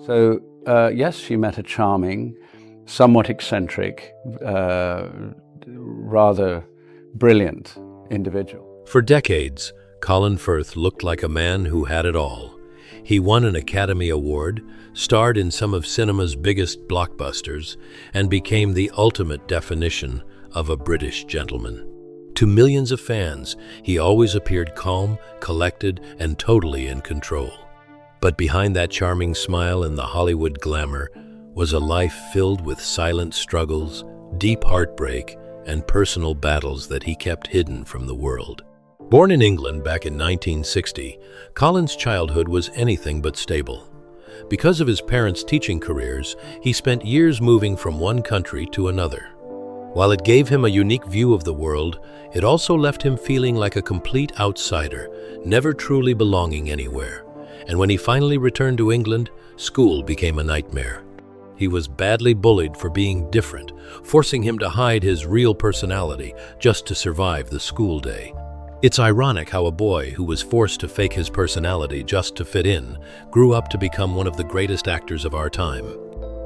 So, yes, she met a charming, somewhat eccentric, rather brilliant individual. For decades, Colin Firth looked like a man who had it all. He won an Academy Award, starred in some of cinema's biggest blockbusters, and became the ultimate definition of a British gentleman. To millions of fans, he always appeared calm, collected, and totally in control. But behind that charming smile and the Hollywood glamour was a life filled with silent struggles, deep heartbreak, and personal battles that he kept hidden from the world. Born in England back in 1960, Colin's childhood was anything but stable. Because of his parents' teaching careers, he spent years moving from one country to another. While it gave him a unique view of the world, it also left him feeling like a complete outsider, never truly belonging anywhere. And when he finally returned to England, school became a nightmare. He was badly bullied for being different, forcing him to hide his real personality just to survive the school day. It's ironic how a boy who was forced to fake his personality just to fit in grew up to become one of the greatest actors of our time.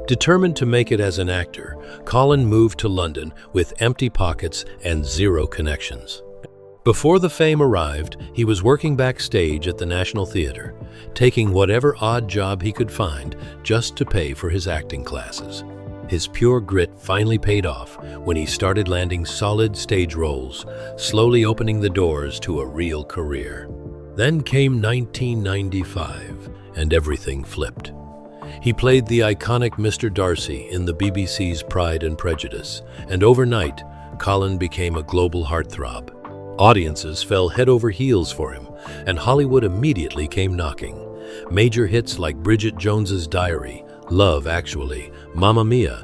Determined to make it as an actor, Colin moved to London with empty pockets and zero connections. Before the fame arrived, he was working backstage at the National Theatre, taking whatever odd job he could find just to pay for his acting classes. His pure grit finally paid off when he started landing solid stage roles, slowly opening the doors to a real career. Then came 1995, and everything flipped. He played the iconic Mr. Darcy in the BBC's Pride and Prejudice, and overnight, Colin became a global heartthrob. Audiences fell head over heels for him, and Hollywood immediately came knocking. Major hits like Bridget Jones's Diary, Love Actually, Mamma Mia,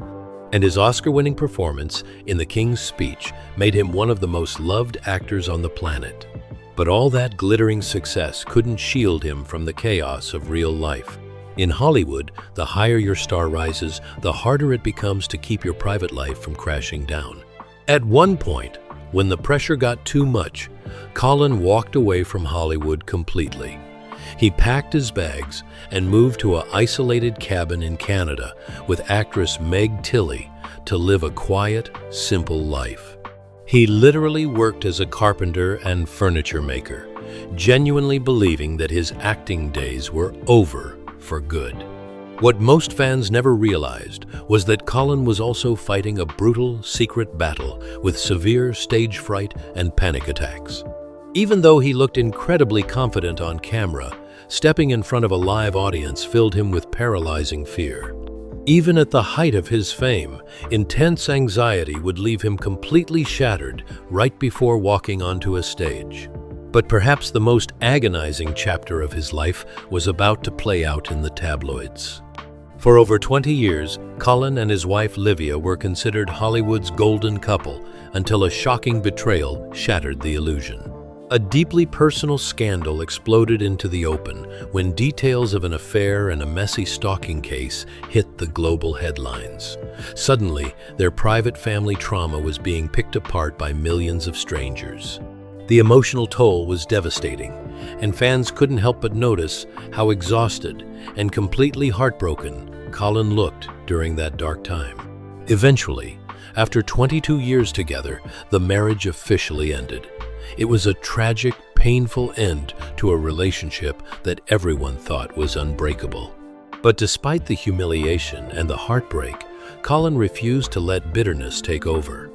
and his Oscar-winning performance in The King's Speech made him one of the most loved actors on the planet. But all that glittering success couldn't shield him from the chaos of real life. In Hollywood, the higher your star rises, the harder it becomes to keep your private life from crashing down. At one point, when the pressure got too much, Colin walked away from Hollywood completely. He packed his bags and moved to an isolated cabin in Canada with actress Meg Tilly to live a quiet, simple life. He literally worked as a carpenter and furniture maker, genuinely believing that his acting days were over for good. What most fans never realized was that Colin was also fighting a brutal, secret battle with severe stage fright and panic attacks. Even though he looked incredibly confident on camera, stepping in front of a live audience filled him with paralyzing fear. Even at the height of his fame, intense anxiety would leave him completely shattered right before walking onto a stage. But perhaps the most agonizing chapter of his life was about to play out in the tabloids. For over 20 years, Colin and his wife Livia were considered Hollywood's golden couple until a shocking betrayal shattered the illusion. A deeply personal scandal exploded into the open when details of an affair and a messy stalking case hit the global headlines. Suddenly, their private family trauma was being picked apart by millions of strangers. The emotional toll was devastating, and fans couldn't help but notice how exhausted and completely heartbroken Colin looked during that dark time. Eventually, after 22 years together, the marriage officially ended. It was a tragic, painful end to a relationship that everyone thought was unbreakable. But despite the humiliation and the heartbreak, Colin refused to let bitterness take over.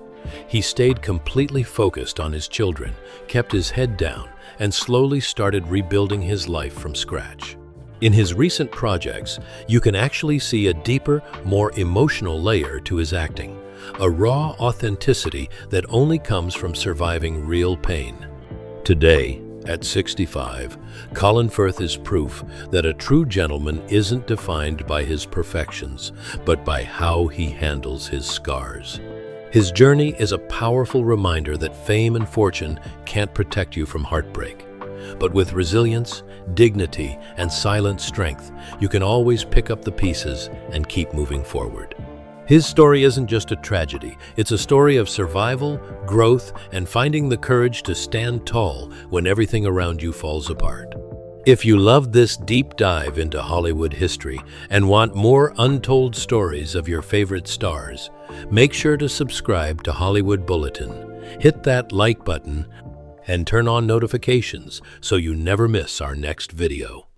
He stayed completely focused on his children, kept his head down, and slowly started rebuilding his life from scratch. In his recent projects, you can actually see a deeper, more emotional layer to his acting, a raw authenticity that only comes from surviving real pain. Today, at 65, Colin Firth is proof that a true gentleman isn't defined by his perfections, but by how he handles his scars. His journey is a powerful reminder that fame and fortune can't protect you from heartbreak. But with resilience, dignity, and silent strength, you can always pick up the pieces and keep moving forward. His story isn't just a tragedy, it's a story of survival, growth, and finding the courage to stand tall when everything around you falls apart. If you love this deep dive into Hollywood history and want more untold stories of your favorite stars, make sure to subscribe to Hollywood Bulletin. Hit that like button and turn on notifications so you never miss our next video.